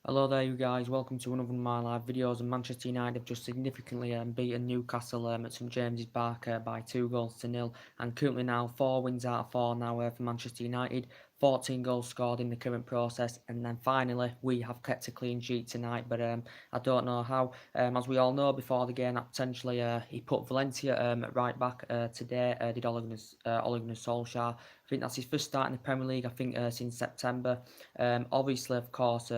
Hello there, you guys. Welcome to another of my live videos. And Manchester United have just significantly beaten Newcastle at St James's Park by 2 goals to 0, and currently now 4 wins out of 4 now for Manchester United. 14 goals scored in the current process, and then finally we have kept a clean sheet tonight. But I don't know how. As we all know, before the game, that potentially he put Valencia at right back today. Did Ole Gunnar Solskjaer? I think that's his first start in the Premier League. I think since September. Obviously, of course.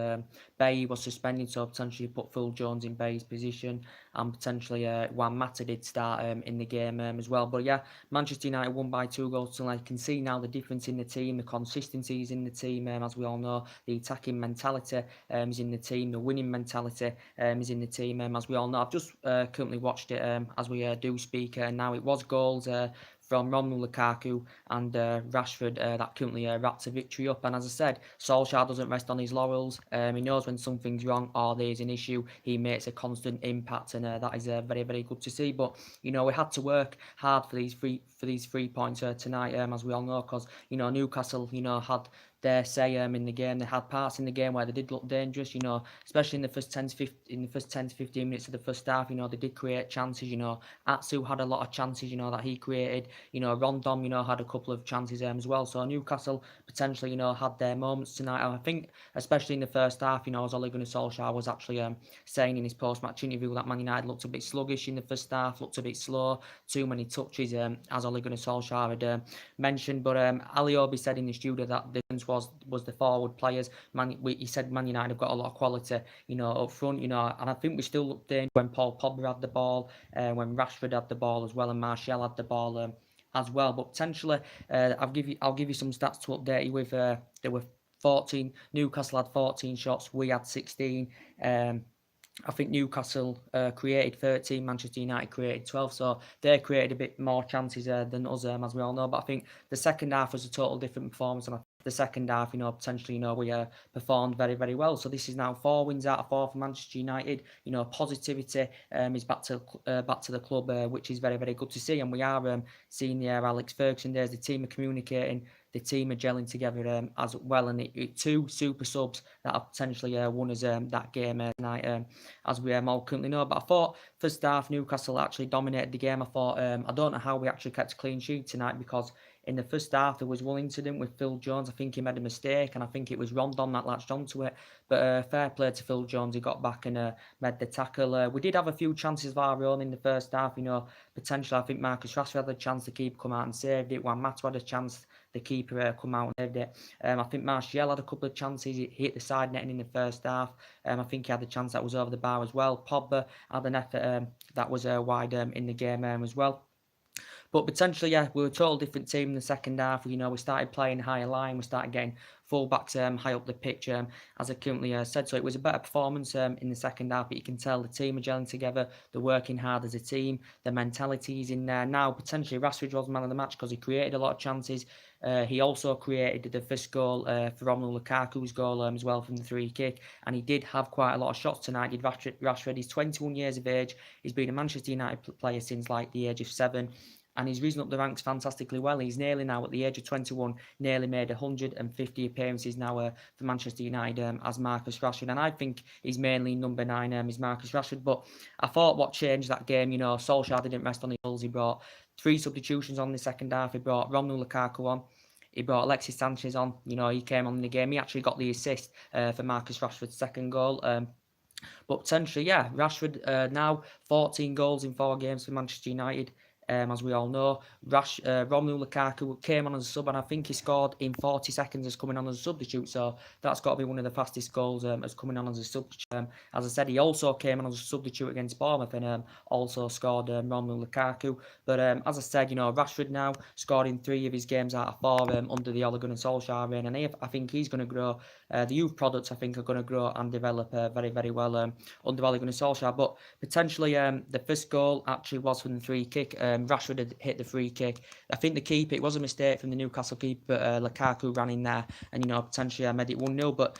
Bay was suspended, so potentially put Phil Jones in Bay's position, and potentially Juan Mata did start in the game as well. But yeah, Manchester United won by 2 goals to 0. I can see now the difference in the team, the consistency is in the team, as we all know, the attacking mentality is in the team, the winning mentality is in the team, as we all know. I've just currently watched it as we do speak, and now it was goals from Romelu Lukaku and Rashford that currently wrapped a victory up. And as I said, Solskjaer doesn't rest on his laurels. He knows when something's wrong or there's an issue, he makes a constant impact, and that is very, very good to see. But we had to work hard for these 3 points tonight, as we all know, because Newcastle had their say in the game. They had parts in the game where they did look dangerous, especially in the first 10 to 15 minutes of the first half. They did create chances. Atsu had a lot of chances, that he created. Rondon, had a couple of chances as well. So Newcastle potentially, had their moments tonight. And I think, especially in the first half, as Ole Gunnar Solskjaer was actually saying in his post-match interview, that Man United looked a bit sluggish in the first half, looked a bit slow, too many touches, as Ole Gunnar Solskjaer had mentioned. But Ali Obi said in the studio that the difference was the forward players. He said Man United have got a lot of quality, up front, and I think we still looked dangerous when Paul Pogba had the ball, when Rashford had the ball as well, and Martial had the ball as well. But potentially, I'll give you some stats to update you with. There were 14. Newcastle had 14 shots. We had 16. I think Newcastle created 13, Manchester United created 12, so they created a bit more chances than us, as we all know. But I think the second half was a total different performance, and I think the second half, potentially, we performed very, very well. So this is now 4 wins out of 4 for Manchester United. Positivity is back to the club, which is very, very good to see, and we are seeing the Alex Ferguson days. The team are communicating. The team are gelling together as well, and two super subs that have potentially won us that game tonight, as we all currently know. But I thought first half Newcastle actually dominated the game. I thought I don't know how we actually kept a clean sheet tonight, because in the first half there was one incident with Phil Jones. I think he made a mistake, and I think it was Rondon that latched onto it. But fair play to Phil Jones, he got back and made the tackle. We did have a few chances of our own in the first half. Potentially I think Marcus Rashford had a chance, the keeper come out and saved it. Juan Mata had a chance, the keeper come out and saved it. I think Martial had a couple of chances. He hit the side netting in the first half. I think he had a chance that was over the bar as well. Pogba had an effort that was wide in the game as well. But potentially, yeah, we were a total different team in the second half. We started playing higher line. We started getting fullbacks high up the pitch, as I currently said. So it was a better performance in the second half. But you can tell the team are gelling together. They're working hard as a team. The mentality is in there now. Potentially, Rashford was man of the match because he created a lot of chances. He also created the first goal for Romelu Lukaku's goal as well from the free kick. And he did have quite a lot of shots tonight. Did Rashford? He's 21 years of age. He's been a Manchester United player since like the age of 7. And he's risen up the ranks fantastically well. He's nearly now, at the age of 21, nearly made 150 appearances now for Manchester United as Marcus Rashford. And I think he's mainly number 9 is Marcus Rashford. But I thought what changed that game, Solskjaer didn't rest on his laurels. He brought 3 substitutions on the second half. He brought Romelu Lukaku on. He brought Alexis Sanchez on. He came on in the game. He actually got the assist for Marcus Rashford's second goal. But potentially, yeah, Rashford now 14 goals in 4 games for Manchester United. As we all know, Romelu Lukaku came on as a sub, and I think he scored in 40 seconds as coming on as a substitute. So that's got to be one of the fastest goals as coming on as a substitute. As I said, he also came on as a substitute against Bournemouth and also scored Romelu Lukaku. But as I said, Rashford now scored in 3 of his games out of 4 under the Ole Gunnar Solskjaer reign, and I think he's going to grow. The youth products, I think, are going to grow and develop very, very well under Ole Gunnar Solskjaer. But potentially, the first goal actually was from the free kick. Rashford had hit the free kick. I think the keeper, it was a mistake from the Newcastle keeper, but Lukaku ran in there and, potentially made it 1-0. But,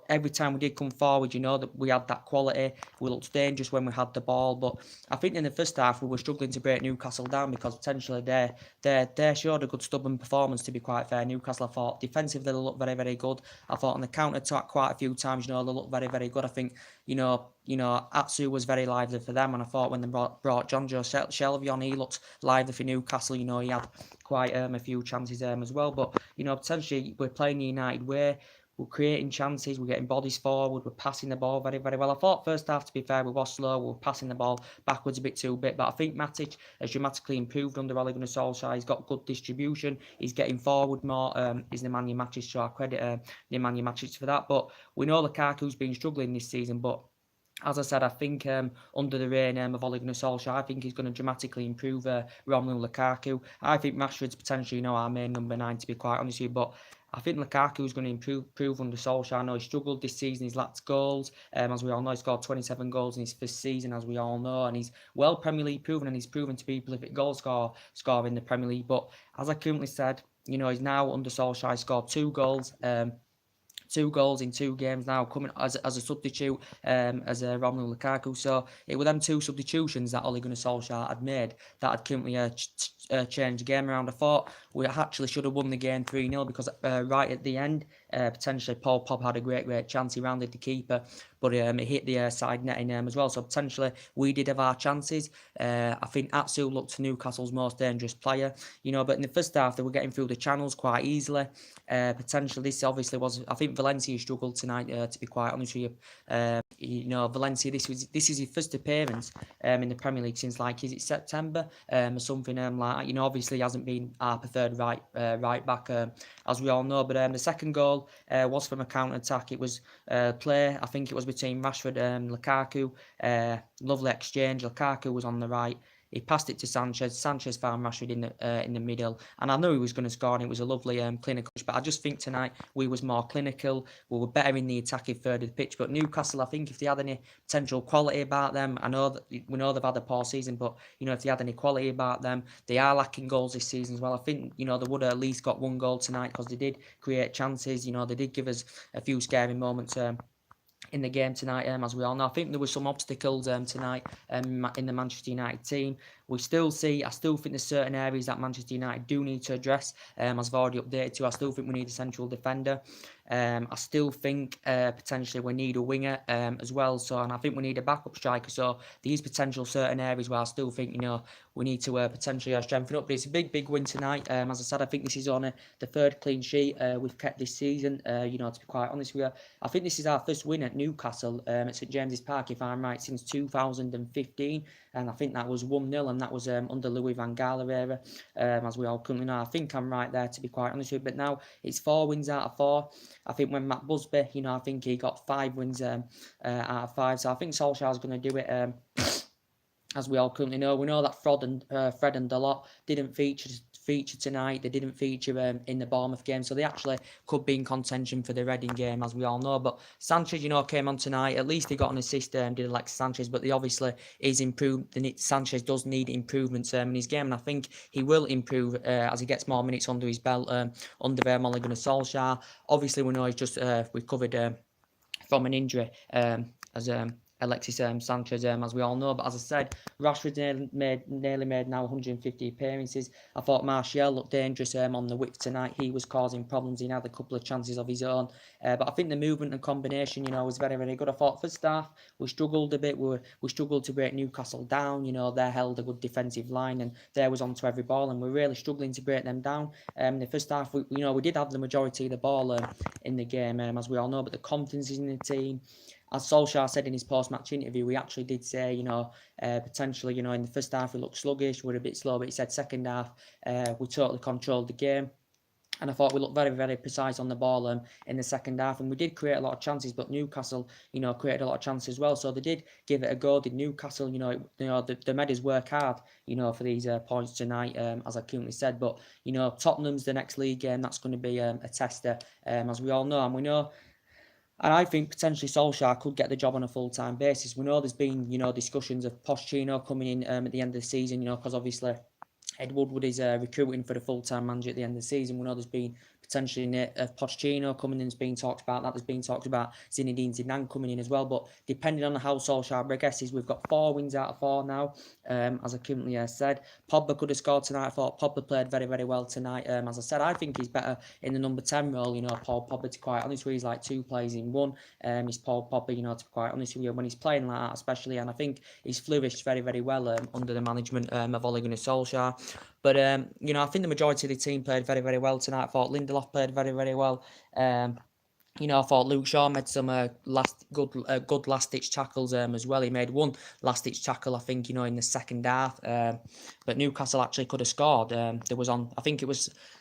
every time we did come forward, that we had that quality. We looked dangerous when we had the ball. But I think in the first half, we were struggling to break Newcastle down because potentially they showed a good stubborn performance, to be quite fair. Newcastle, I thought, defensively, they looked very, very good. I thought on the counter-attack quite a few times, they looked very, very good. I think, Atsu was very lively for them, and I thought when they brought John Joe Shelby on, he looked lively for Newcastle. He had quite a few chances as well. But, potentially we're playing the United way. We're creating chances, we're getting bodies forward, we're passing the ball very, very well. I thought first half, to be fair, we were slow, we were passing the ball backwards a bit too bit, but I think Matic has dramatically improved under Ole Gunnar Solskjaer. He's got good distribution, he's getting forward more. He's Nemanja Matic, so I credit Nemanja Matic for that. But we know Lukaku's been struggling this season, but as I said, I think under the reign of Ole Gunnar Solskjaer, I think he's going to dramatically improve Romelu Lukaku. I think Rashford's potentially, our main number 9, to be quite honest with you, but I think Lukaku's going to improve under Solskjaer. I know he struggled this season, he's lacked goals. As we all know, he scored 27 goals in his first season, as we all know, and he's well Premier League proven, and he's proven to be a prolific goal scorer in the Premier League. But as I currently said, he's now under Solskjaer, scored 2 goals. 2 goals in 2 games now, coming as a substitute as Romelu Lukaku. So it were them 2 substitutions that Ole Gunnar Solskjaer had made that had currently changed the game around. I thought we actually should have won the game 3-0 because right at the end, potentially Paul Pogba had a great chance. He rounded the keeper, but it hit the side netting as well. So potentially we did have our chances. I think Atsu looked Newcastle's most dangerous player, but in the first half they were getting through the channels quite easily. Potentially this obviously was, I think Valencia struggled tonight, to be quite honest with you. Valencia, this is his first appearance in the Premier League since, is it September or something like that. Obviously he hasn't been our preferred right back, as we all know. But the second goal was from a counter attack. It was play, I think it was between Rashford and Lukaku. Lovely exchange. Lukaku was on the right. He passed it to Sanchez. Sanchez found Rashford in the middle, and I knew he was going to score. And it was a lovely clinical. But I just think tonight we was more clinical. We were better in the attacking third of the pitch. But Newcastle, I think if they had any potential quality about them, I know that we know they've had a poor season, but if they had any quality about them, they are lacking goals this season as well. I think they would have at least got 1 goal tonight because they did create chances. They did give us a few scary moments. In the game tonight, as we all know. I think there were some obstacles tonight in the Manchester United team. I still think there's certain areas that Manchester United do need to address. As I've already updated to, I still think we need a central defender. I still think potentially we need a winger as well. And I think we need a backup striker. So these potential certain areas where I still think we need to potentially strengthen up. But it's a big win tonight. As I said, I think this is on the 3rd clean sheet we've kept this season. To be quite honest with you, I think this is our first win at Newcastle at St James's Park, if I'm right, since 2015. And I think that was 1-0, and that was under Louis van Gaal era, as we all currently know. I think I'm right there, to be quite honest with you. But now it's 4 wins out of 4. I think when Matt Busby, I think he got 5 wins out of 5. So I think Solskjaer's going to do it. As we all currently know, we know that Fred and Dalot didn't feature tonight. They didn't feature in the Bournemouth game, so they actually could be in contention for the Reading game, as we all know. But Sanchez, came on tonight. At least he got an assist, did Alexis Sanchez, but he obviously is improved. Sanchez does need improvements in his game, and I think he will improve as he gets more minutes under his belt under Ole Gunnar Solskjaer. Obviously, we know he's just recovered from an injury as Alexis Sanchez, as we all know. But as I said, Rashford nearly made now 150 appearances. I thought Martial looked dangerous on the width tonight. He was causing problems. He had a couple of chances of his own. But I think the movement and combination, was very, very good. I thought first half we struggled a bit. We struggled to break Newcastle down. They held a good defensive line, and they was onto every ball, and we're really struggling to break them down. The first half, we did have the majority of the ball in the game, as we all know. But the confidence is in the team. As Solskjaer said in his post-match interview, we actually did say, potentially, in the first half we looked sluggish, we're a bit slow, but he said second half we totally controlled the game. And I thought we looked very, very precise on the ball in the second half. And we did create a lot of chances, but Newcastle, created a lot of chances as well. So they did give it a go. Did Newcastle, they made us work hard, for these points tonight, as I currently said. But, Tottenham's the next league game. That's going to be a tester, as we all know. And we know. And I think potentially Solskjaer could get the job on a full-time basis. We know there's been, discussions of Pochettino coming in at the end of the season, because obviously Ed Woodward is recruiting for the full-time manager at the end of the season. We know there's been potentially Pochettino coming in, has been talked about that. There's been talked about Zinedine Zidane coming in as well. But depending on how Solskjaer progresses, we've got 4 wins out of 4 now. As I currently said, Pogba could have scored tonight. I thought Pogba played very, very well tonight. As I said, I think he's better in the number 10 role. Paul Pogba, to be quite honest, where he's like 2 players in one. He's Paul Pogba, to be quite honest with you, when he's playing like that, especially, and I think he's flourished very, very well under the management of Ole Gunnar Solskjaer. But I think the majority of the team played very, very well tonight. I thought Lindelof played very, very well. I thought Luke Shaw made some good last-ditch tackles as well. He made one last-ditch tackle, I think, in the second half. But Newcastle actually could have scored.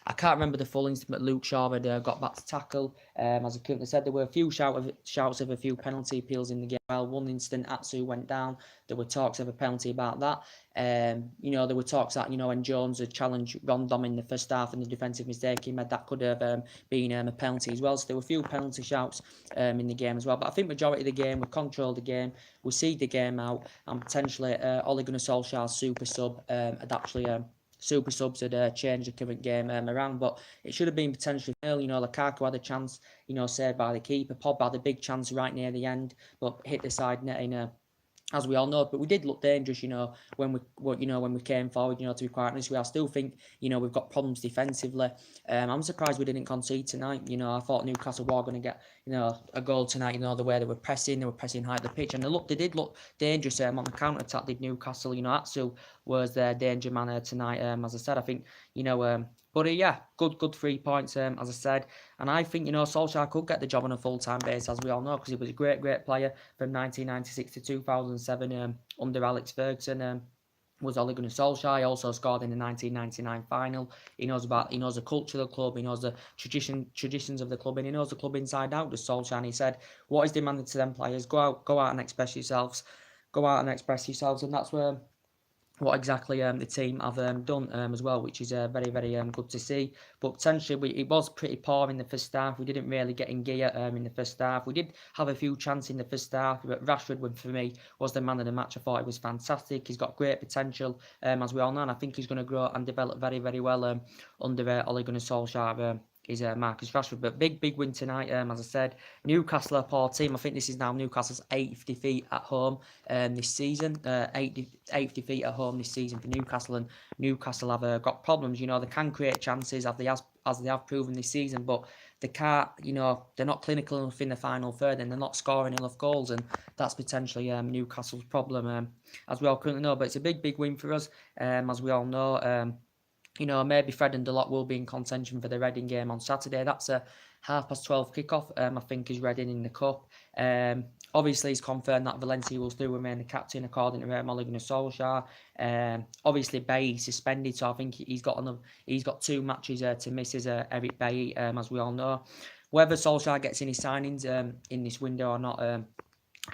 I can't remember the full instant, but Luke Shaw had got back to tackle. As I currently said, there were a few shouts of a few penalty appeals in the game. Well, one instant, Atsu went down. There were talks of a penalty about that. There were talks that, when Jones had challenged Rondon in the first half and the defensive mistake he made, that could have been a penalty as well. So there were a few penalty shouts in the game as well. But I think majority of the game, we controlled the game, we see the game out, and potentially Ole Gunnar Solskjaer's super subs had changed the current game around, but it should have been potentially nil. Lukaku had a chance, saved by the keeper. Pogba had a big chance right near the end, but hit the side net as we all know. But we did look dangerous, when we came forward. To be quite honest, I still think, we've got problems defensively. I'm surprised we didn't concede tonight. I thought Newcastle were going to get, a goal tonight. The way they were pressing high up the pitch, and they did look dangerous on the counter attack. Did Newcastle? Atsu was their danger man tonight. As I said, I think, But yeah, good 3 points, as I said. And I think, Solskjaer could get the job on a full-time basis, as we all know, because he was a great player from 1996 to 2007 under Alex Ferguson. Was Ole Gunnar Solskjaer. He also scored in the 1999 final. He knows the culture of the club. He knows the traditions of the club, and he knows the club inside out. Does Solskjaer? And he said, "What is demanded to them players? Go out and express yourselves. Go out and express yourselves." And that's what exactly the team have done as well, which is very, very good to see. But potentially, it was pretty poor in the first half. We didn't really get in gear in the first half. We did have a few chances in the first half, but Rashford, for me, was the man of the match. I thought he was fantastic. He's got great potential, as we all know, and I think he's going to grow and develop very, very well under Ole Gunnar Solskjaer. Is Marcus Rashford. But big win tonight, as I said. Newcastle, a poor team. I think this is now Newcastle's 8th defeat at home this season. 8th defeat at home this season for Newcastle, and Newcastle have got problems. They can create chances as they have proven this season, but they can't, they're not clinical enough in the final third, and they're not scoring enough goals, and that's potentially Newcastle's problem, as we all currently know. But it's a big win for us, as we all know. Maybe Fred and Delort will be in contention for the Reading game on Saturday. That's a 12:30 kickoff, I think, is Reading in the Cup. Obviously, he's confirmed that Valencia will still remain the captain, according to Ole Gunnar Solskjaer. Obviously, Bailly suspended, so I think he's got 2 matches to miss, as Eric Bailly, as we all know. Whether Solskjaer gets any signings in this window or not,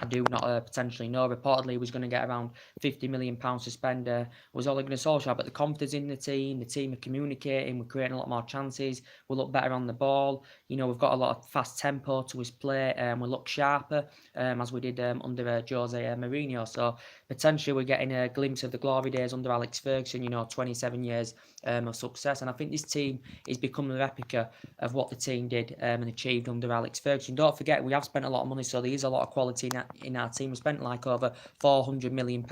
I do not potentially know. Reportedly, he was going to get around £50 million to spend. Was Ole Gunnar Solskjaer, but the confidence in the team are communicating, we're creating a lot more chances, we look better on the ball. We've got a lot of fast tempo to his play, we look sharper, as we did under Jose Mourinho. So potentially we're getting a glimpse of the glory days under Alex Ferguson. 27 years of success, and I think this team is becoming a replica of what the team did and achieved under Alex Ferguson. Don't forget, we have spent a lot of money, so there is a lot of quality in our team. We spent like over £400 million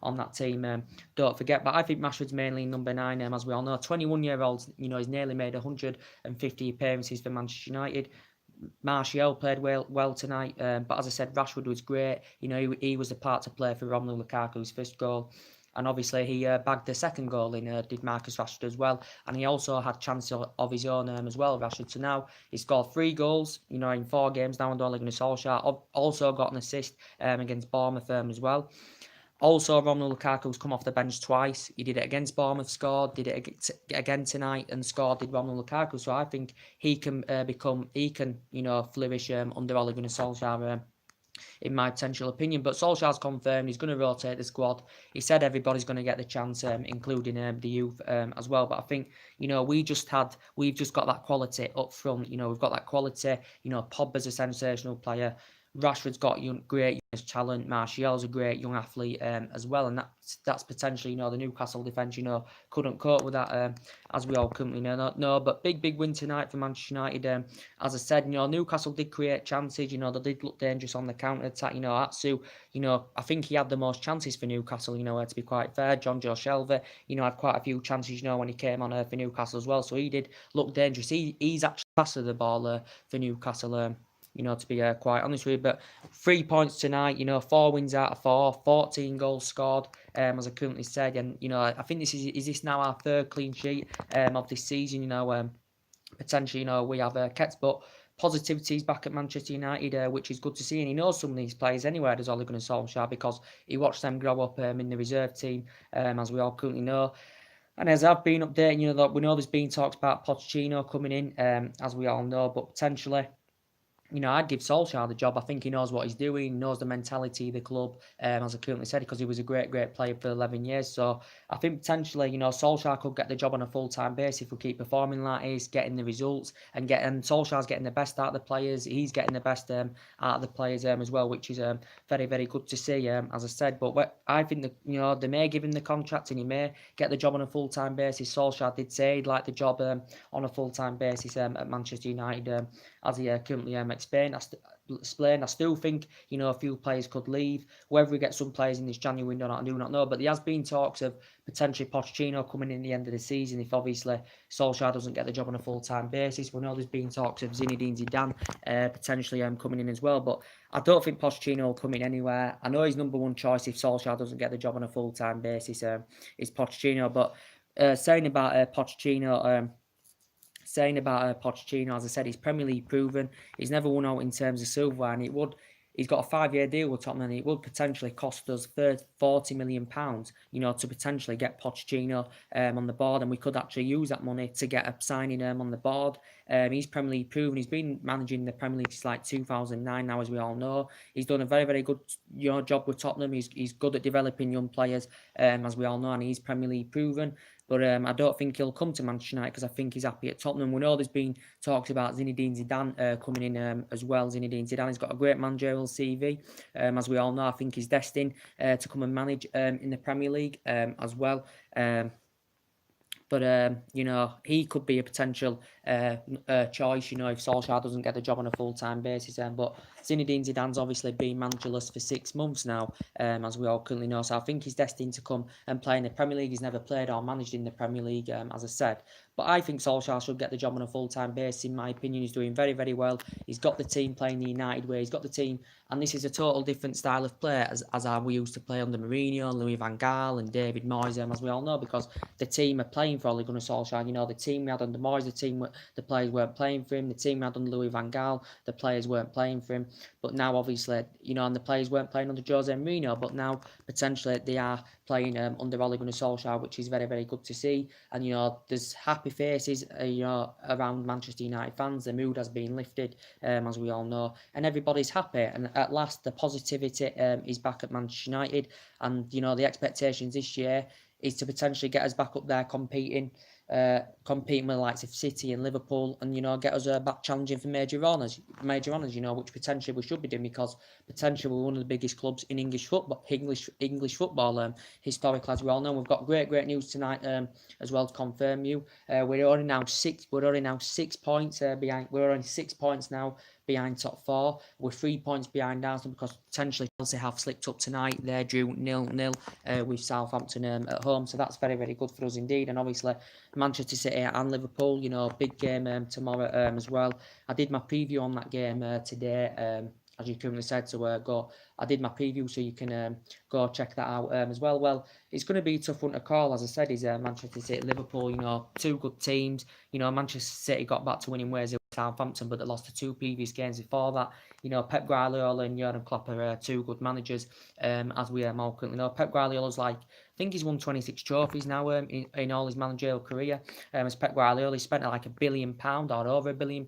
on that team. Don't forget, but I think Rashford's mainly number 9, as we all know. 21-year-old, he's nearly made 150 appearances for Manchester United. Martial played well tonight, but as I said, Rashford was great. He was the part to play for Romelu Lukaku's first goal. And obviously he bagged the second goal in, did Marcus Rashford as well. And he also had chances of his own as well, Rashford. So now he's scored 3 goals, in 4 games now under Ole Gunnar Solskjaer. Also got an assist against Bournemouth as well. Also, Romelu Lukaku's come off the bench twice. He did it against Bournemouth, scored. Did it again tonight and scored. Did Romelu Lukaku. So I think he can flourish under Ole Gunnar Solskjaer. In my potential opinion, but Solskjaer's confirmed he's going to rotate the squad. He said everybody's going to get the chance, including the youth as well. But I think we've just got that quality up front. We've got that quality. Pogba's a sensational player. Rashford's got great young talent. Martial's a great young athlete as well, and that's potentially, the Newcastle defence, couldn't cope with that, as we all currently know. But big win tonight for Manchester United. As I said, Newcastle did create chances. They did look dangerous on the counter attack. Atsu, I think he had the most chances for Newcastle. To be quite fair, John Joe Shelvey, had quite a few chances. When he came on for Newcastle as well, so he did look dangerous. He's actually faster the ball for Newcastle. To be quite honest with you. But 3 points tonight, 4 wins out of 4, 14 goals scored, as I currently said. And, I think this is this now our 3rd clean sheet of this season. Potentially, we have kept, but positivity's back at Manchester United, which is good to see. And he knows some of these players anyway, does Ole Gunnar Solskjaer, because he watched them grow up in the reserve team, as we all currently know. And as I've been updating, that we know there's been talks about Pochettino coming in, as we all know, but potentially, I'd give Solskjaer the job. I think he knows what he's doing, knows the mentality of the club, as I currently said, because he was a great player for 11 years. So I think potentially, Solskjaer could get the job on a full-time basis if we keep performing like this, getting the results, and Solskjaer's getting the best out of the players. He's getting the best out of the players as well, which is very good to see, as I said. But I think that, they may give him the contract and he may get the job on a full-time basis. Solskjaer did say he'd like the job on a full-time basis at Manchester United, as he currently explained. I still think, a few players could leave. Whether we get some players in this January window, I do not know. But there has been talks of potentially Pochettino coming in the end of the season if obviously Solskjaer doesn't get the job on a full-time basis. We know there's been talks of Zinedine Zidane potentially coming in as well. But I don't think Pochettino will come in anywhere. I know his number one choice if Solskjaer doesn't get the job on a full-time basis is Pochettino. But saying about Pochettino... as I said, he's Premier League proven. He's never won out in terms of silverware, and he's got a 5-year deal with Tottenham, and it would potentially cost us £40 million, to potentially get Pochettino on the board, and we could actually use that money to get a signing on the board. He's Premier League proven. He's been managing the Premier League since like 2009 now, as we all know. He's done a very good job with Tottenham. He's good at developing young players, as we all know, and he's Premier League proven. But I don't think he'll come to Manchester United because I think he's happy at Tottenham. We know there's been talks about Zinedine Zidane coming in as well. Zinedine Zidane has got a great managerial CV. As we all know, I think he's destined to come and manage in the Premier League as well. But he could be a potential choice, if Solskjaer doesn't get the job on a full-time basis. But Zinedine Zidane's obviously been managerless for 6 months now, as we all currently know. So I think he's destined to come and play in the Premier League. He's never played or managed in the Premier League, as I said. But I think Solskjaer should get the job on a full-time basis. In my opinion, he's doing very well. He's got the team playing the United way. He's got the team, and this is a total different style of play as we used to play under Mourinho, Louis van Gaal and David Moyes, as we all know, because the team are playing for Ole Gunnar Solskjaer. The team we had under Moyes, the players weren't playing for him. The team we had under Louis van Gaal, the players weren't playing for him. But now, obviously, and the players weren't playing under Jose Mourinho, but now potentially they are playing under Ole Gunnar Solskjaer, which is very good to see. And there's happy faces around Manchester United fans. The mood has been lifted, as we all know, and everybody's happy. And at last, the positivity is back at Manchester United, and the expectations this year is to potentially get us back up there competing with the likes of City and Liverpool, and get us back challenging for major honours, which potentially we should be doing, because potentially we're one of the biggest clubs in English football, historically, as we all know. We've got great news tonight as well to confirm you. We're only now 6 points behind. We're only 6 points now behind top 4. We're 3 points behind Arsenal because potentially Chelsea have slipped up tonight. They're drew 0-0 with Southampton at home, so that's very good for us indeed. And obviously Manchester City and Liverpool, big game tomorrow as well. I did my preview on that game today, as you currently said, so I did my preview, so you can go check that out as well. Well, it's going to be a tough one to call, as I said, is Manchester City, Liverpool, 2 good teams. Manchester City got back to winning ways with Southampton, but they lost the 2 previous games before that. Pep Guardiola and Jurgen Klopp are 2 good managers, as we all currently know. Pep Guardiola's I think he's won 26 trophies now in all his managerial career. As Pep Guardiola, he spent like £1 billion or over £1 billion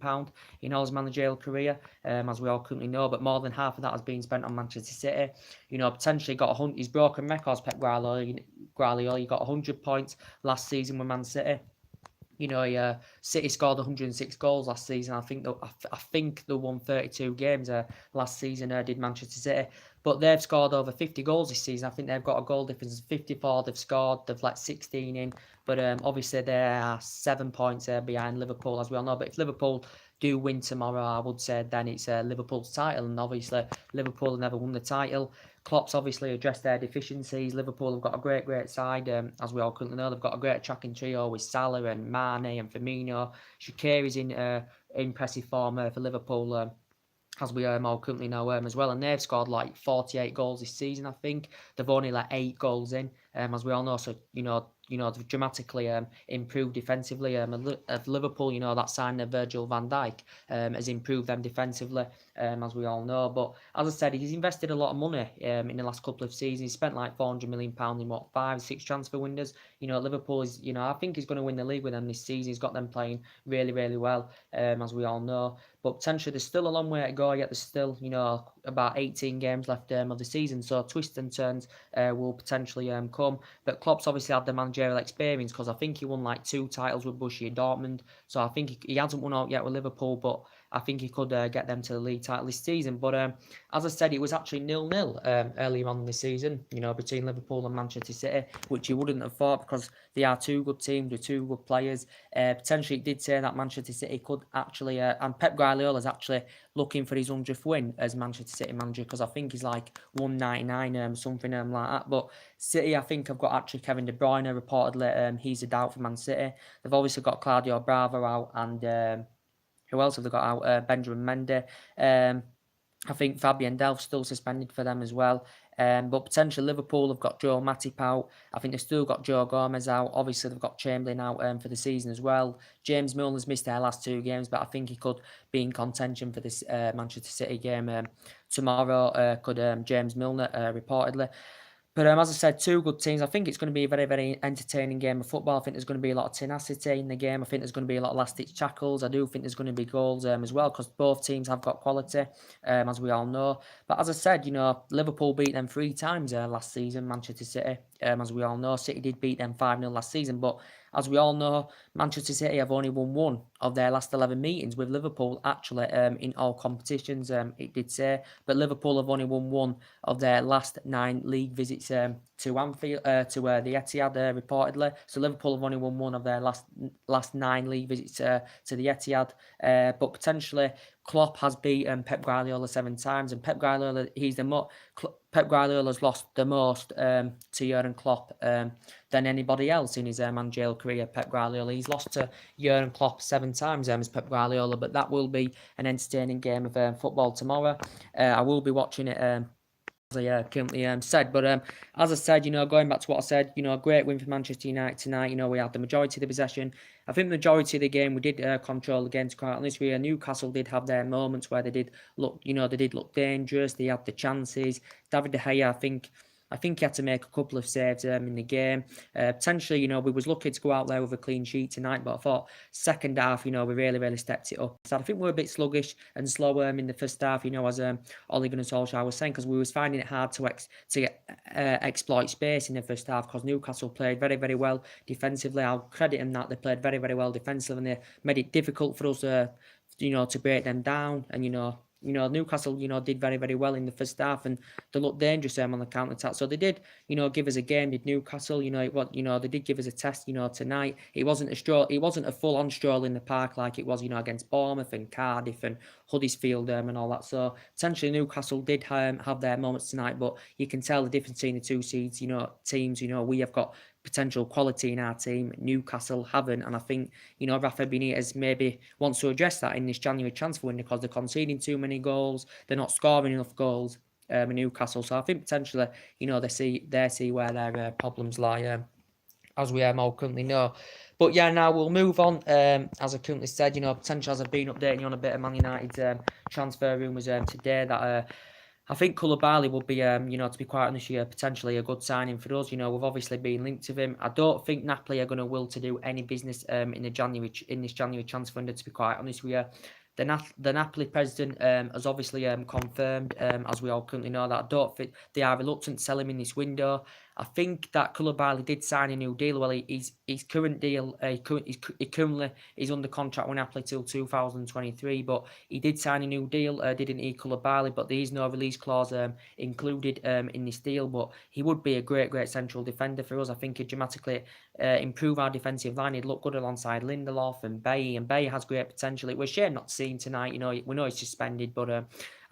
in all his managerial career, as we all currently know. But more than half of that has been spent on Manchester City. Potentially got he's broken records. Pep Guardiola, he got 100 points last season with Man City. City scored 106 goals last season. I think they won 32 games last season. Did Manchester City, but they've scored over 50 goals this season. I think they've got a goal difference of 54. They've scored. They've let 16 in, but obviously they are 7 points behind Liverpool, as we all know. But if Liverpool do win tomorrow, I would say then it's Liverpool's title, and obviously Liverpool have never won the title. Klopp's obviously addressed their deficiencies. Liverpool have got a great side, as we all currently know. They've got a great attacking trio with Salah and Mane and Firmino. Shaqiri's in impressive form for Liverpool. As we all currently know as well, and they've scored like 48 goals this season. I think they've only let 8 goals in, as we all know. So they've dramatically improved defensively. Of Liverpool, that signing of Virgil van Dijk has improved them defensively, as we all know. But as I said, he's invested a lot of money in the last couple of seasons. He spent like £400 million in 5-6 transfer windows. Liverpool is, I think he's going to win the league with them this season. He's got them playing really well, as we all know. But potentially there's still a long way to go yet. There's still, about 18 games left of the season. So twists and turns will potentially come. But Klopp's obviously had the managerial experience, because I think he won like 2 titles with Borussia Dortmund. So I think he hasn't won out yet with Liverpool, but I think he could get them to the league title this season. But as I said, it was actually 0-0 earlier on in the season, between Liverpool and Manchester City, which you wouldn't have thought, because they are 2 good teams with 2 good players. Potentially it did say that Manchester City could actually, and Pep Guardiola's actually looking for his 100th win as Manchester City manager, because I think he's like 199, something like that. But City, I think, have got actually Kevin De Bruyne reportedly. He's a doubt for Man City. They've obviously got Claudio Bravo out, and who else have they got out? Benjamin Mendy. I think Fabian Delph's still suspended for them as well. But potentially Liverpool have got Joe Matip out. I think they've still got Joe Gomez out. Obviously, they've got Chamberlain out for the season as well. James Milner's missed their last 2 games, but I think he could be in contention for this Manchester City game tomorrow. Could James Milner reportedly. But as I said, 2 good teams. I think it's going to be a very entertaining game of football. I think there's going to be a lot of tenacity in the game. I think there's going to be a lot of last-ditch tackles. I do think there's going to be goals as well, because both teams have got quality, as we all know. But as I said, Liverpool beat them 3 times last season, Manchester City, as we all know. City did beat them 5-0 last season, but as we all know, Manchester City have only won 1 of their last 11 meetings with Liverpool, actually, in all competitions, it did say. But Liverpool have only won 1 of their last 9 league visits to Anfield, to the Etihad, reportedly. So Liverpool have only won 1 of their last 9 league visits to the Etihad. But potentially, Klopp has beaten Pep Guardiola 7 times, and Pep Guardiola, Pep Guardiola's lost the most to Jurgen Klopp than anybody else in his managerial career. Pep Guardiola, he's lost to Jurgen Klopp 7 times as Pep Guardiola, but that will be an entertaining game of football tomorrow. I will be watching it, as I currently said. But as I said, going back to what I said, a great win for Manchester United tonight. We had the majority of the possession. I think the majority of the game we did control the game, to quite honest with you. Newcastle did have their moments where they did look dangerous. They had the chances. David De Gea, I think he had to make a couple of saves in the game. Potentially, we was lucky to go out there with a clean sheet tonight, but I thought second half, we really stepped it up. So I think we were a bit sluggish and slow in the first half, as Ole Gunnar Solskjaer was saying, because we was finding it hard to exploit space in the first half, because Newcastle played very well defensively. I'll credit them that they played very well defensively, and they made it difficult for us to break them down. And Newcastle, did very well in the first half, and they looked dangerous on the counter attack. So they did, give us a game. Did Newcastle? They did give us a test. Tonight it wasn't a full-on stroll in the park like it was, against Bournemouth and Cardiff and Huddersfield and all that. So potentially Newcastle did have their moments tonight, but you can tell the difference between the 2 seeds. Teams. We have got potential quality in our team. Newcastle haven't, and I think Rafa Benitez maybe wants to address that in this January transfer window, because they're conceding too many goals, they're not scoring enough goals in Newcastle. So I think potentially they see where their problems lie, as we all currently know. But yeah, now we'll move on. As I currently said, potentially, as I've been updating you on a bit of Man United transfer rumours today, that I think Koulibaly would be, to be quite honest, potentially a good signing for us. We've obviously been linked to him. I don't think Napoli are going to will to do any business in this January transfer window, to be quite honest with you. The Napoli president has obviously confirmed, as we all currently know, that I don't think they are reluctant to sell him in this window. I think that Koulibaly did sign a new deal. Well, his current deal, he currently is under contract with Napoli till 2023, but he did sign a new deal, didn't he, Koulibaly? But there is no release clause included in this deal. But he would be a great central defender for us. I think he'd dramatically improve our defensive line. He'd look good alongside Lindelof and Bailly, and Bailly has great potential. It was a shame not to see him tonight. We know he's suspended, but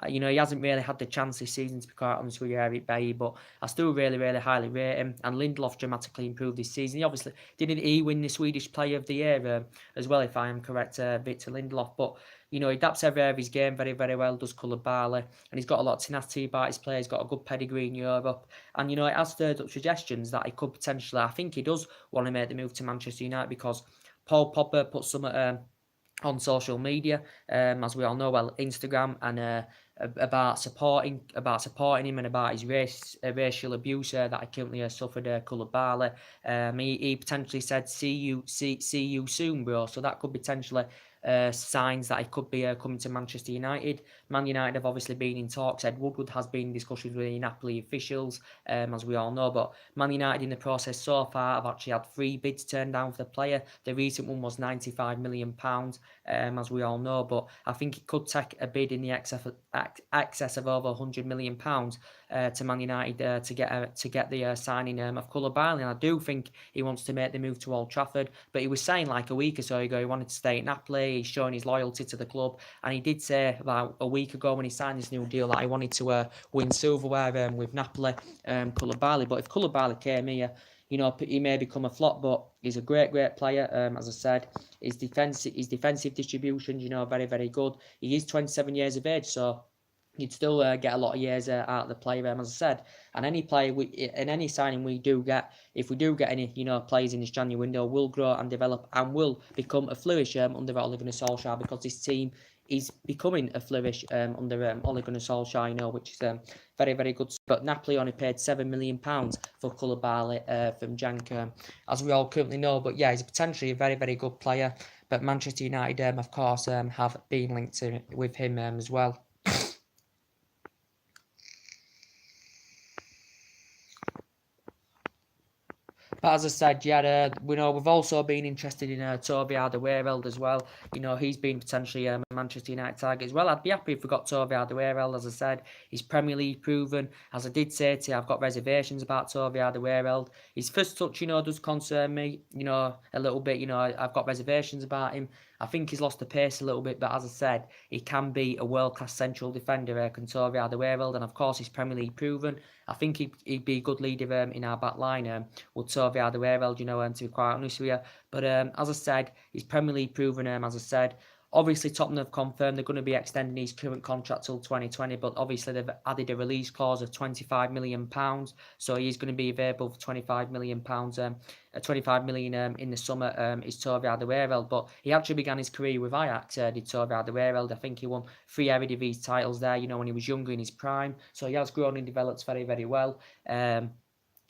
he hasn't really had the chance this season, to be quite honest with you, Eric Bailly, but I still really highly rate him. And Lindelof dramatically improved this season. He obviously didn't win the Swedish Player of the Year as well, if I am correct, Victor Lindelof. But he adapts every area of his game very well, does Koulibaly, and he's got a lot of tenacity about his play. He's got a good pedigree in Europe, and it has stirred up suggestions that he could potentially, I think he does want to make the move to Manchester United, because Paul Pogba put some on social media, as we all know, well, Instagram, and about supporting him and about his racial abuse that he currently suffered, Koulibaly. He potentially said, see you soon, bro. So that could potentially signs that he could be coming to Manchester United. Man United have obviously been in talks. Ed Woodward has been in discussions with the Napoli officials, as we all know. But Man United in the process so far have actually had 3 bids turned down for the player. The recent one was £95 million, as we all know. But I think it could take a bid in the excess of over £100 million to Man United to get the signing of Koulibaly. And I do think he wants to make the move to Old Trafford. But he was saying like a week or so ago he wanted to stay at Napoli. He's showing his loyalty to the club, and he did say about a week ago when he signed this new deal that he wanted to win silverware with Napoli, Koulibaly. But if Koulibaly came here, he may become a flop, but he's a great player. As I said, his defensive distribution, very good. He is 27 years of age, so you'd still get a lot of years out of the player, as I said. And any player, in any signing we do get, if we do get any, players in this January window, will grow and develop and will become a flourish under Ole Gunnar Solskjaer, because this team is becoming a flourish under Ole Gunnar Solskjaer, which is very good. But Napoli only paid £7 million for Koulibaly from Jank, as we all currently know. But yeah, he's potentially a very good player. But Manchester United, of course, have been linked with him as well. But as I said, yeah, we've also been interested in Toby Alderweireld as well. He's been potentially a Manchester United target as well. I'd be happy if we got Toby Alderweireld. As I said, he's Premier League proven. As I did say to you, I've got reservations about Toby Alderweireld. His first touch, does concern me, a little bit. I've got reservations about him. I think he's lost the pace a little bit, but as I said, he can be a world-class central defender, Toby Alderweireld, and of course he's Premier League proven. I think he'd be a good leader in our back line, with Toby Alderweireld, to be quite honest with you. But as I said, he's Premier League proven, as I said. Obviously, Tottenham have confirmed they're going to be extending his current contract till 2020, but obviously they've added a release clause of £25 million, so he's going to be available for £25 million. 25 million in the summer is Toby Alderweireld, but he actually began his career with Ajax, did Toby Alderweireld. I think he won 3 Eredivisie titles there, when he was younger in his prime, so he has grown and developed very well.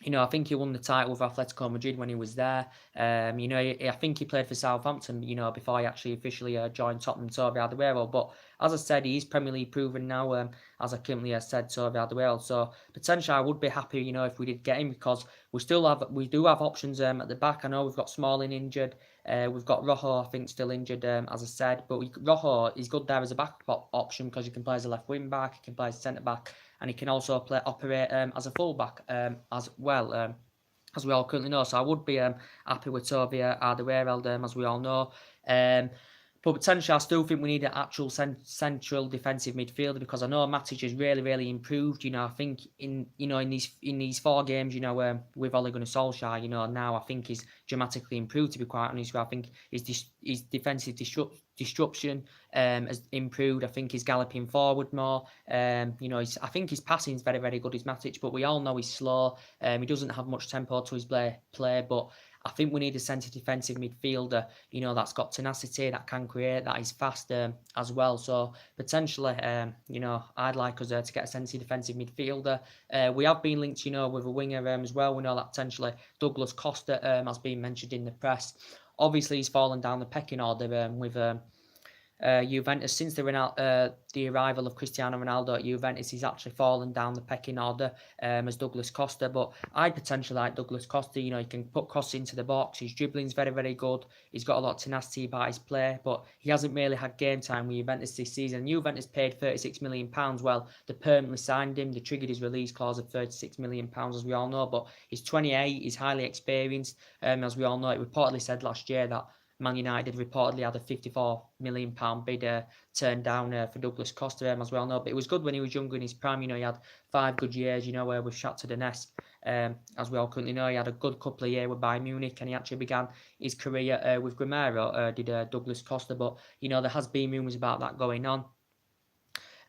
I think he won the title with Atletico Madrid when he was there. I think he played for Southampton, before he actually officially joined Tottenham, Toby Alderweireld. But as I said, he is Premier League proven now, as I currently said, Toby Alderweireld. So potentially I would be happy, if we did get him, because we do have options at the back. I know we've got Smalling injured. We've got Rojo, I think, still injured, as I said. But Rojo is good there as a backup option, because he can play as a left wing back, he can play as a centre back, and he can also operate as a full back as well, as we all currently know. So I would be happy with Toby Alderweireld, as we all know. But potentially, I still think we need an actual central defensive midfielder, because I know Matic has really improved. I think in these 4 games, with Ole Gunnar Solskjaer, now I think he's dramatically improved. To be quite honest, I think his defensive disruption has improved. I think he's galloping forward more. I think his passing is very good. His Matic, but we all know he's slow. He doesn't have much tempo to his play, but I think we need a centre defensive midfielder, that's got tenacity, that can create, that is fast as well. So potentially, I'd like us to get a centre defensive midfielder. We have been linked, with a winger as well. We know that potentially Douglas Costa has been mentioned in the press. Obviously, he's fallen down the pecking order with Juventus, since the arrival of Cristiano Ronaldo at Juventus, he's actually fallen down the pecking order as Douglas Costa. But I'd potentially like Douglas Costa. You can put crosses into the box. His dribbling's very, very good. He's got a lot of tenacity about his play, but he hasn't really had game time with Juventus this season. Juventus paid £36 million. Well, they permanently signed him. They triggered his release clause of £36 million, as we all know. But he's 28. He's highly experienced. As we all know, it reportedly said last year that Man United reportedly had a £54 million bid turned down for Douglas Costa, as well know. But it was good when he was younger in his prime. He had 5 good years, with Shakhtar Donetsk. As we all currently know, he had a good couple of years with Bayern Munich, and he actually began his career with Grimero, did Douglas Costa. But, there has been rumours about that going on.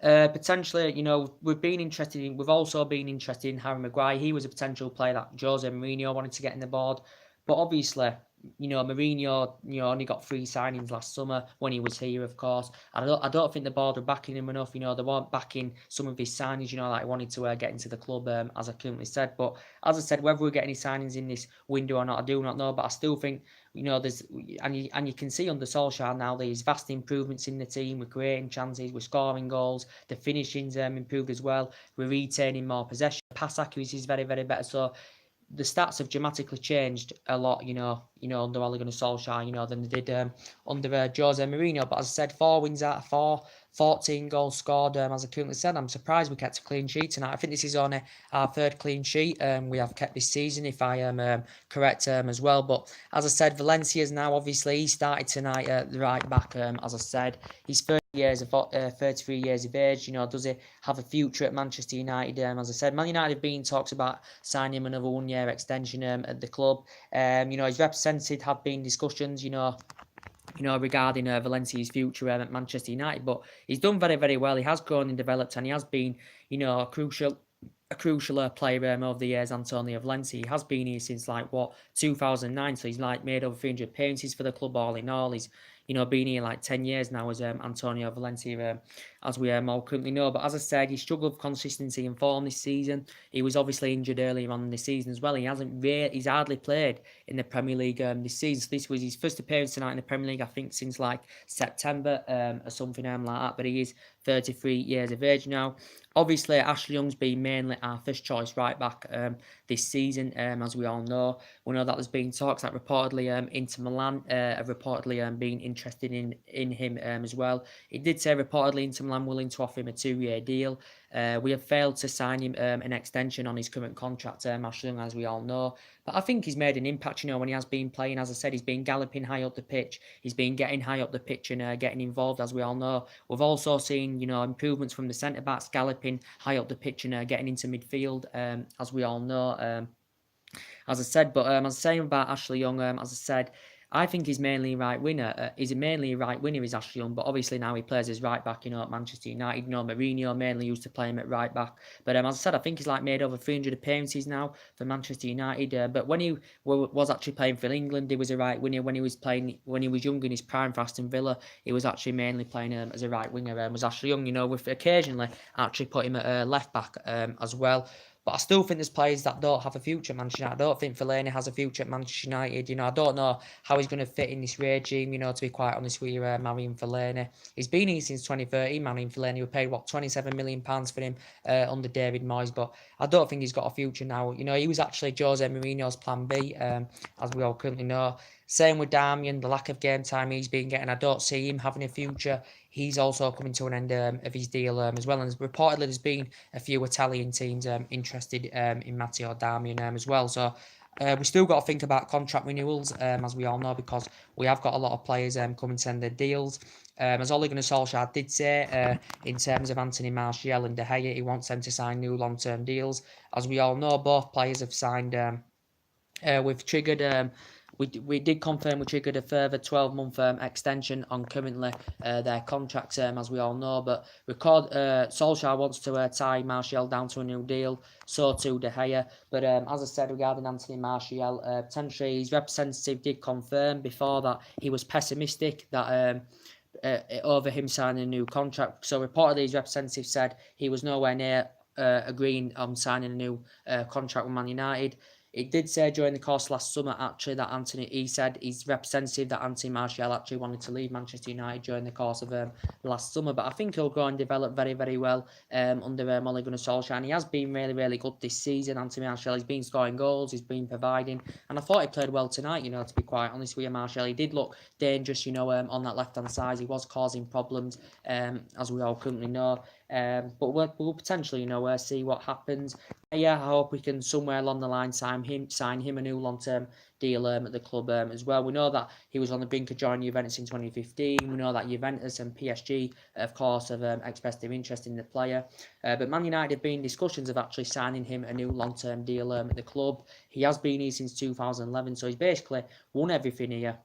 Potentially, we've also been interested in Harry Maguire. He was a potential player that Jose Mourinho wanted to get in the board. But obviously, Mourinho, only got 3 signings last summer when he was here, of course. I don't think the board were backing him enough. They weren't backing some of his signings, like he wanted to get into the club, as I currently said. But as I said, whether we get any signings in this window or not, I do not know. But I still think, there's, and you can see under Solskjaer now, there's vast improvements in the team. We're creating chances, we're scoring goals, the finishing's improved as well. We're retaining more possession. Pass accuracy is very, very better. So the stats have dramatically changed a lot, under Ole Gunnar Solskjaer, than they did under Jose Mourinho. But as I said, 4 wins out of 4, 14 goals scored. As I currently said, I'm surprised we kept a clean sheet tonight. I think this is only our 3rd clean sheet we have kept this season, if I am correct as well. But as I said, Valencia's now, obviously, he started tonight at the right back. As I said, he's 33 years of age. Does he have a future at Manchester United? As I said, Man United have been talks about signing him another 1-year extension at the club. His representative have been discussions, regarding Valencia's future at Manchester United. But he's done very, very well. He has grown and developed, and he has been, a crucial player over the years. Antonio Valencia, he has been here since 2009, so he's made over 300 appearances for the club all in all. He's been here 10 years now as Antonio Valencia, as we all currently know. But as I said, he struggled with consistency and form this season. He was obviously injured earlier on in the season as well. He's hardly played in the Premier League this season. So this was his first appearance tonight in the Premier League, I think, since September or something like that. But he is 33 years of age now. Obviously, Ashley Young's been mainly our first choice right back this season, as we all know. We know that there's been talks that reportedly Inter Milan have reportedly been interested in him as well. It did say reportedly Inter Milan willing to offer him a 2-year deal. We have failed to sign him an extension on his current contract, Ashley Young, as we all know. But I think he's made an impact, when he has been playing. As I said, he's been galloping high up the pitch. He's been getting high up the pitch and getting involved, as we all know. We've also seen, improvements from the centre-backs, galloping high up the pitch and getting into midfield, as we all know. As I said, but as I was saying about Ashley Young, as I said, I think he's mainly right winger. He's mainly right winger, is Ashley Young, but obviously now he plays as right back, at Manchester United. Mourinho mainly used to play him at right back. But as I said, I think he's made over 300 appearances now for Manchester United. But when he was actually playing for England, he was a right winger. When he was young in his prime for Aston Villa, he was actually mainly playing as a right winger. Was Ashley Young, with occasionally actually put him at left back as well. But I still think there's players that don't have a future at Manchester United. I don't think Fellaini has a future at Manchester United. I don't know how he's going to fit in this regime, to be quite honest with you, Marion Fellaini. He's been here since 2013, Marion Fellaini. We paid, £27 million for him under David Moyes. But I don't think he's got a future now. He was actually Jose Mourinho's plan B, as we all currently know. Same with Darmian, the lack of game time he's been getting. I don't see him having a future. He's also coming to an end of his deal as well. And reportedly, there's been a few Italian teams interested in Matteo Darmian as well. So we still got to think about contract renewals, as we all know, because we have got a lot of players coming to end their deals. As Ole Gunnar Solskjaer did say, in terms of Anthony Martial and De Gea, he wants them to sign new long-term deals. As we all know, both players have signed. We've triggered. We did confirm we triggered a further 12-month extension on currently their contracts, as we all know. But Solskjaer wants to tie Martial down to a new deal, so too De Gea. But as I said regarding Anthony Martial, potentially his representative did confirm before that he was pessimistic that over him signing a new contract. So reportedly his representative said he was nowhere near agreeing on signing a new contract with Man United. It did say during the course last summer, actually, that he said his representative, that Anthony Martial, actually wanted to leave Manchester United during the course of last summer. But I think he'll go and develop very, very well under Ole Gunnar Solskjaer. And he has been really, really good this season, Anthony Martial. He's been scoring goals, he's been providing. And I thought he played well tonight, to be quite honest with you, Martial. He did look dangerous, on that left-hand side. He was causing problems, as we all currently know. But we'll potentially, see what happens. Yeah, I hope we can somewhere along the line sign him a new long-term deal at the club as well. We know that he was on the brink of joining Juventus in 2015. We know that Juventus and PSG, of course, have expressed their interest in the player. But Man United have been in discussions of actually signing him a new long-term deal at the club. He has been here since 2011, so he's basically won everything here.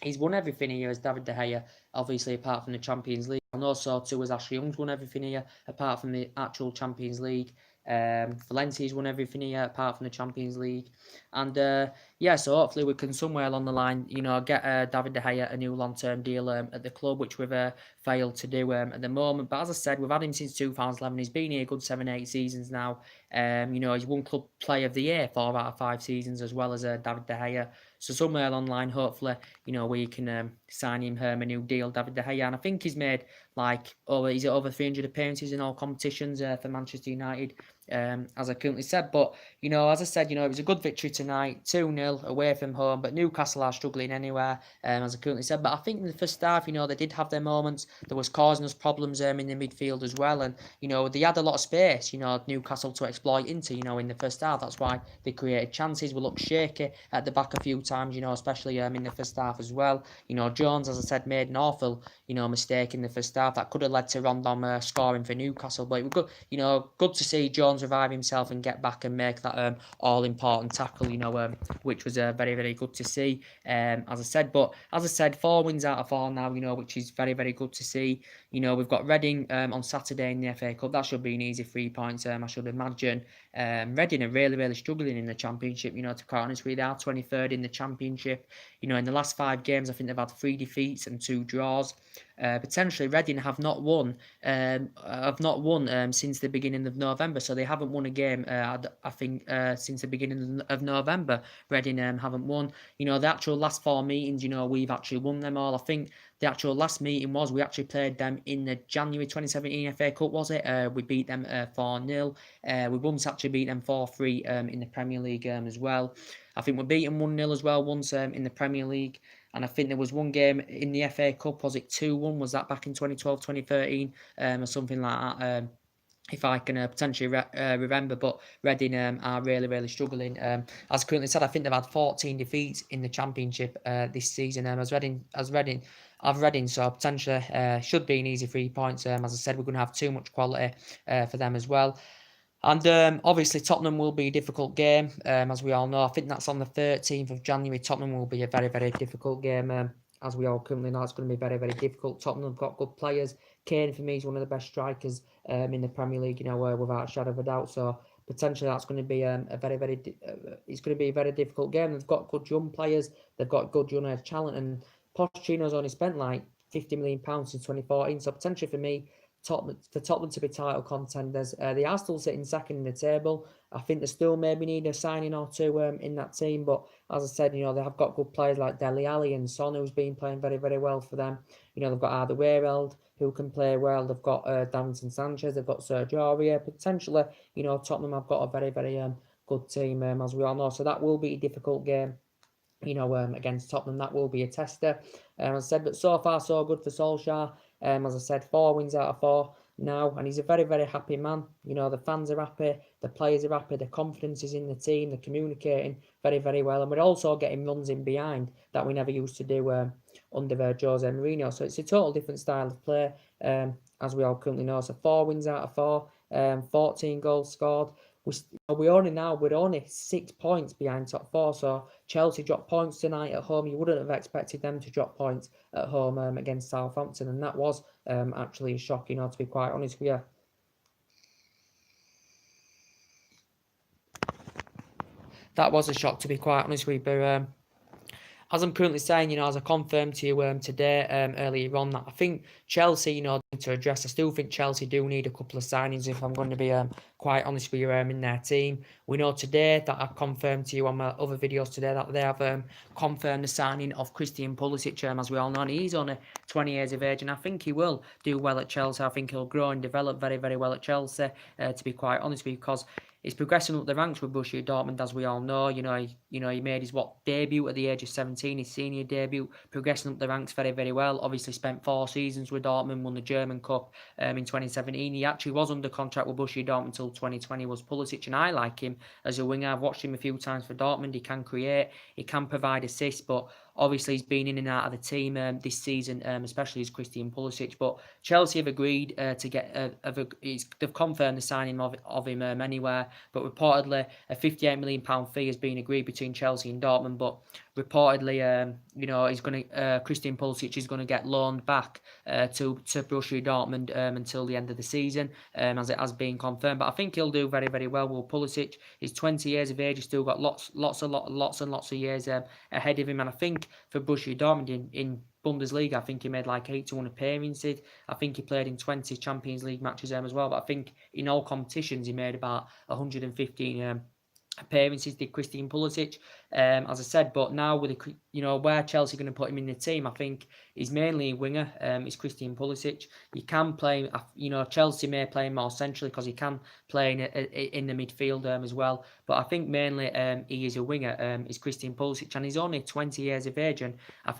He's won everything here as David De Gea, obviously apart from the Champions League. And also too as Ashley Young's won everything here apart from the actual Champions League. Valencia's won everything here apart from the Champions League. And so hopefully we can somewhere along the line, get David De Gea a new long-term deal at the club, which we've failed to do at the moment. But as I said, we've had him since 2011. He's been here a good 7-8 seasons now. He's won Club Player of the Year 4 out of 5 seasons, as well as David De Gea. So somewhere along the line, hopefully, we can sign him a new deal, David De Gea. And I think he's made over 300 appearances in all competitions for Manchester United, as I currently said. But, as I said, it was a good victory tonight, 2-0 away from home. But Newcastle are struggling anywhere, as I currently said. But I think in the first half, they did have their moments. There was causing us problems in the midfield as well. And, they had a lot of space, Newcastle to exploit into, in the first half. That's why they created chances. We looked shaky at the back a few times, especially in the first half as well. Jones, as I said, made an awful, mistake in the first half that could have led to Rondon scoring for Newcastle. But it was good, good to see Jones revive himself and get back and make that all-important tackle, which was very, very good to see, as I said. 4 wins out of 4 now, which is very, very good to see. We've got Reading on Saturday in the FA Cup. That should be an easy 3 points, I should imagine. Reading are really, really struggling in the Championship, to be quite honest with you. They are 23rd in the Championship. In the last 5 games, I think they've had 3 defeats and 2 draws. Potentially, Reading have not won since the beginning of November. So they haven't won a game, I think, since the beginning of November. Reading haven't won. The actual last 4 meetings, we've actually won them all. I think the actual last meeting we actually played them in the January 2017 FA Cup, was it? We beat them 4-0. We once actually beat them 4-3 in the Premier League as well. I think we beat them 1-0 as well once in the Premier League. And I think there was one game in the FA Cup, was it 2-1? Was that back in 2012, 2013, or something like that? If I can potentially remember. But Reading are really, really struggling. As currently said, I think they've had 14 defeats in the Championship this season. As Reading, so potentially should be an easy 3 points. As I said, we're going to have too much quality for them as well. And obviously Tottenham will be a difficult game, as we all know. I think that's on the 13th of January. Tottenham will be a very, very difficult game. As we all currently know, it's going to be very, very difficult. Tottenham have got good players. Kane, for me, is one of the best strikers in the Premier League, without a shadow of a doubt. So potentially that's going to be it's going to be a very difficult game. They've got good young players. They've got good young talent. And Pochettino's only spent like £50 million since 2014. So potentially for me, Tottenham to be title contenders. They are still sitting second in the table. I think they still maybe need a signing or two in that team. But as I said, they have got good players like Dele Alli and Son, who's been playing very, very well for them. They've got Alderweireld, who can play well. They've got Davinson Sanchez. They've got Sergio Aurier. Potentially, Tottenham have got a very, very good team, as we all know. So that will be a difficult game. Against Tottenham, that will be a tester. As I said, but so far so good for Solskjaer. As I said, 4 wins out of 4 now, and he's a very, very happy man. The fans are happy, the players are happy, the confidence is in the team, they're communicating very, very well, and we're also getting runs in behind that we never used to do under Jose Mourinho. So it's a total different style of play, as we all currently know. So 4 wins out of 4, 14 goals scored. We're only 6 points behind top 4. So Chelsea dropped points tonight at home. You wouldn't have expected them to drop points at home against Southampton, and that was actually a shock, to be quite honest with you. That was a shock, to be quite honest with you. But as I'm currently saying, as I confirmed to you today, earlier on, that I think Chelsea, need to address. I still think Chelsea do need a couple of signings, if I'm going to be quite honest with you, in their team. We know today that I've confirmed to you on my other videos today that they have confirmed the signing of Christian Pulisic, as we all know. And he's only 20 years of age, and I think he will do well at Chelsea. I think he'll grow and develop very, very well at Chelsea, to be quite honest with you, because he's progressing up the ranks with Borussia Dortmund, as we all know. He made his debut at the age of 17, his senior debut, progressing up the ranks very, very well. Obviously, spent 4 seasons with Dortmund, won the German Cup in 2017. He actually was under contract with Borussia Dortmund until 2020. Was Pulisic, and I like him as a winger. I've watched him a few times for Dortmund. He can create, he can provide assists, but obviously he's been in and out of the team this season, especially as Christian Pulisic. But Chelsea have agreed to get they've confirmed the signing of him anywhere. But reportedly, a £58 million fee has been agreed between Chelsea and Dortmund. But reportedly, Christian Pulisic is going to get loaned back to Borussia Dortmund until the end of the season, as it has been confirmed. But I think he'll do very, very well. Will Pulisic? He's 20 years of age. He's still got lots of years ahead of him. And I think for Borussia Dortmund in Bundesliga, I think he made like 81 appearances. I think he played in 20 Champions League matches as well. But I think in all competitions he made about 115 appearances, did Christian Pulisic, as I said. But now with where Chelsea are going to put him in the team, I think he's mainly a winger. Is Christian Pulisic. He can play, Chelsea may play him more centrally because he can play in the midfield as well. But I think mainly he is a winger. Is Christian Pulisic, and he's only 20 years of age, and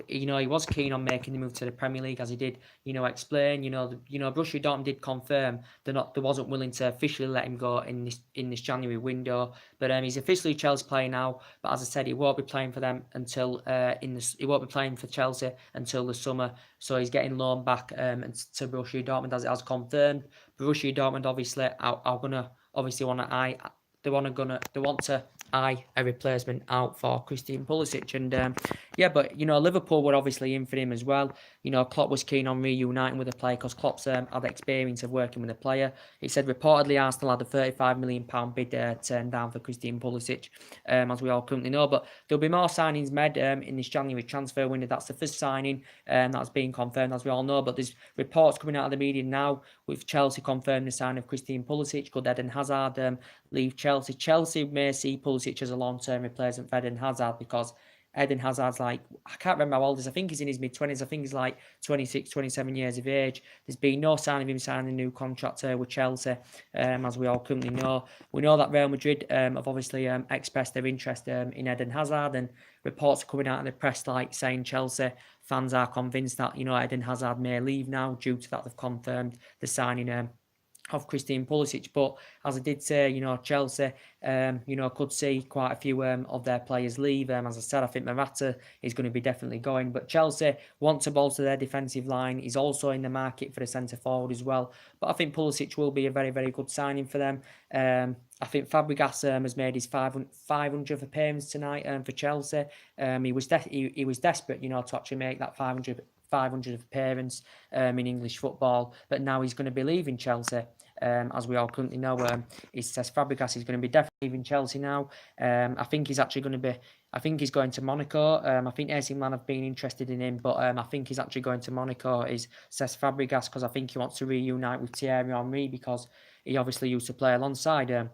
he was keen on making the move to the Premier League, as he did explain. Borussia Dortmund did confirm they wasn't willing to officially let him go in this January window, but he's officially Chelsea player now. But as I said, he won't be playing for them until he won't be playing for Chelsea until the summer. So he's getting loaned back to Borussia Dortmund, as it has confirmed. Borussia Dortmund obviously are gonna they want to eye a replacement out for Christian Pulisic, and but Liverpool were obviously in for him as well. Klopp was keen on reuniting with the player because Klopp's had experience of working with the player. He said reportedly Arsenal had a £35 million bid turned down for Christian Pulisic, as we all currently know. But there'll be more signings made in this January transfer window. That's the first signing that's been confirmed, as we all know. But there's reports coming out of the media now with Chelsea confirming the sign of Christian Pulisic. Could Eden Hazard leave Chelsea? Chelsea may see Pulisic as a long-term replacement for Eden Hazard, because Eden Hazard's I can't remember how old he is. I think he's in his mid-20s. I think he's 26, 27 years of age. There's been no sign of him signing a new contract with Chelsea, as we all currently know. We know that Real Madrid have obviously expressed their interest in Eden Hazard, and reports are coming out in the press saying Chelsea fans are convinced that Eden Hazard may leave now due to that they've confirmed the signing of Christian Pulisic. But as I did say, Chelsea, could see quite a few of their players leave. As I said, I think Morata is going to be definitely going. But Chelsea want to bolster their defensive line. He's also in the market for the centre forward as well. But I think Pulisic will be a very, very good signing for them. I think Fabregas has made his 500th appearance tonight for Chelsea. He was desperate, to actually make that 500th appearance in English football, but now he's going to be leaving Chelsea. As we all currently know, it says Fabregas is going to be definitely leaving Chelsea now. I think he's actually going to be. I think he's going to Monaco. I think AC Milan have been interested in him, but I think he's actually going to Monaco. Says Fabregas, because I think he wants to reunite with Thierry Henry, because he obviously used to play alongside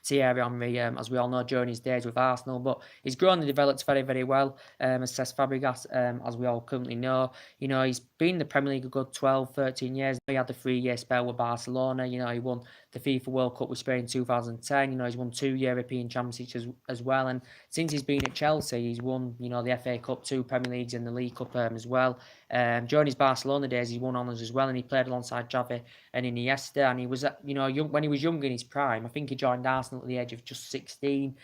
Thierry Henry, as we all know, during his days with Arsenal. But he's grown and developed very, very well, as says Fabregas, as we all currently know. He's been in the Premier League a good 12, 13 years. He had a 3-year spell with Barcelona. He won the FIFA World Cup with Spain in 2010. He's won 2 European Championships as well. And since he's been at Chelsea, he's won, the FA Cup, 2 Premier Leagues and the League Cup as well. During his Barcelona days, he won honours as well, and he played alongside Xavi and Iniesta. And he was, when he was young in his prime, I think he joined Arsenal at the age of just 16.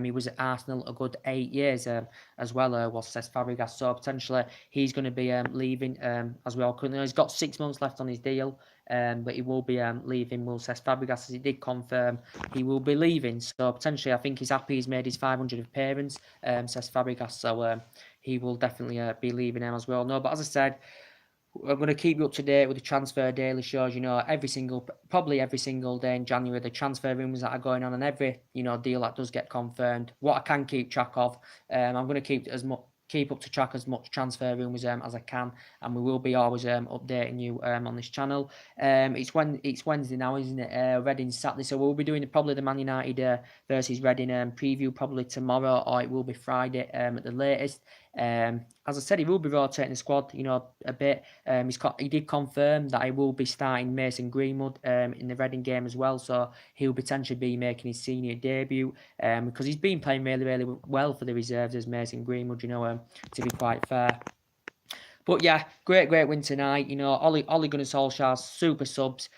He was at Arsenal a good 8 years as well, was says Fabregas. So potentially he's going to be leaving, as we all currently know. He's got 6 months left on his deal, but he will be leaving, will says Fabregas, as he did confirm he will be leaving. So potentially I think he's happy he's made his 500th appearance, says Fabregas. So he will definitely be leaving him, as we all know. But as I said, I'm going to keep you up to date with the transfer daily shows. Probably every single day in January, the transfer rumours that are going on, and every deal that does get confirmed. What I can keep track of, I'm going to keep as much keep up to track as much transfer rumours as I can, and we will be always updating you on this channel. It's Wednesday now, isn't it? Reading Saturday, so we'll be doing probably the Man United versus Reading preview probably tomorrow, or it will be Friday at the latest. As I said, he will be rotating the squad, a bit. He did confirm that he will be starting Mason Greenwood in the Reading game as well, so he'll potentially be making his senior debut because he's been playing really, really well for the reserves as Mason Greenwood, to be quite fair. But yeah, great win tonight. Ole Gunnar Solskjaer's super subs.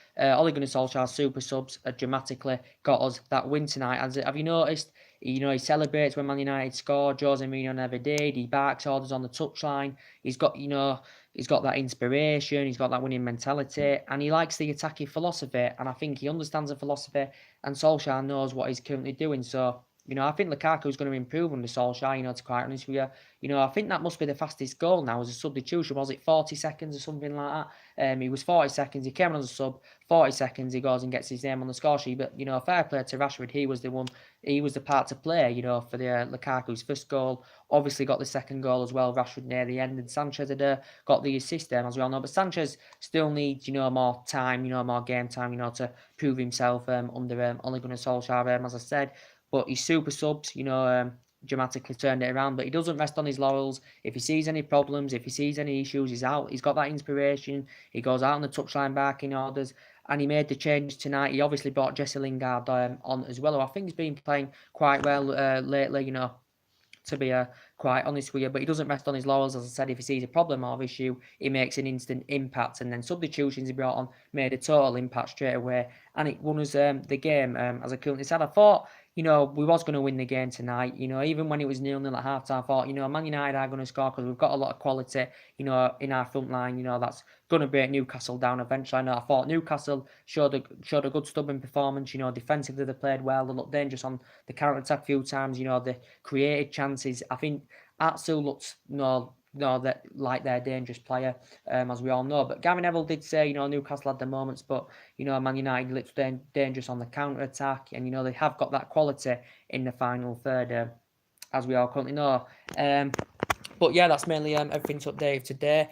Dramatically got us that win tonight. Have you noticed? He celebrates when Man United score. Jose Mourinho never did. He barks orders on the touchline. He's got that inspiration. He's got that winning mentality, and he likes the attacking philosophy. And I think he understands the philosophy. And Solskjaer knows what he's currently doing. So I think Lukaku's going to improve under Solskjaer, to be quite honest with you. I think that must be the fastest goal now as a substitution. Was it 40 seconds or something like that? He was 40 seconds. He came on as a sub. 40 seconds, he goes and gets his name on the score sheet. But, fair play to Rashford. He was the part to play, for the Lukaku's first goal. Obviously got the second goal as well, Rashford near the end. And Sanchez had got the assist as we all know. But Sanchez still needs, more time, more game time, to prove himself under Ole Gunnar Solskjaer, as I said. But his super subs, dramatically turned it around. But he doesn't rest on his laurels. If he sees any problems, if he sees any issues, he's out. He's got that inspiration. He goes out on the touchline barking orders. And he made the change tonight. He obviously brought Jesse Lingard on as well, who I think he's been playing quite well lately, to be quite honest with you. But he doesn't rest on his laurels. As I said, if he sees a problem or issue, he makes an instant impact. And then substitutions he brought on made a total impact straight away. And it won us the game, as I currently said. I thought, we was going to win the game tonight. Even when it was 0-0 at half-time, I thought, Man United are going to score because we've got a lot of quality, in our front line, that's going to break Newcastle down eventually. I thought Newcastle showed a good stubborn performance. Defensively they played well. They looked dangerous on the counter-attack a few times. They created chances. I think Atsu looks, that like their dangerous player, as we all know. But Gary Neville did say, Newcastle had their moments, but Man United looked dangerous on the counter attack, and they have got that quality in the final third, as we all currently know. But yeah, that's mainly everything to update today.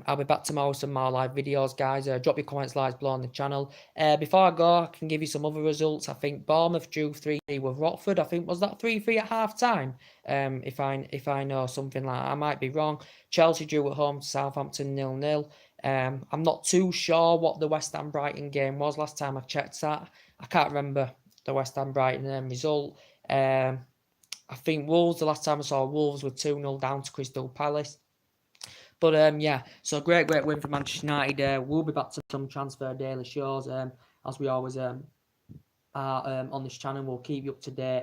I'll be back tomorrow with some more live videos, guys. Drop your comments, likes below on the channel. Before I go, I can give you some other results. I think Bournemouth drew 3-3 with Watford. I think, was that 3-3 at half-time? If I know something like that. I might be wrong. Chelsea drew at home to Southampton 0-0. I'm not too sure what the West Ham Brighton game was last time I checked that. I can't remember the West Ham Brighton result. I think Wolves, the last time I saw Wolves were 2-0 down to Crystal Palace. But yeah, so great win for Manchester United. We'll be back to some transfer daily shows, as we always are on this channel. We'll keep you up to date,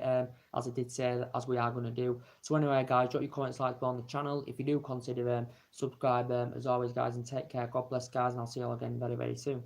as I did say, as we are going to do. So anyway, guys, drop your comments, likes below on the channel. If you do consider subscribe, as always, guys, and take care. God bless, guys, and I'll see you all again very, very soon.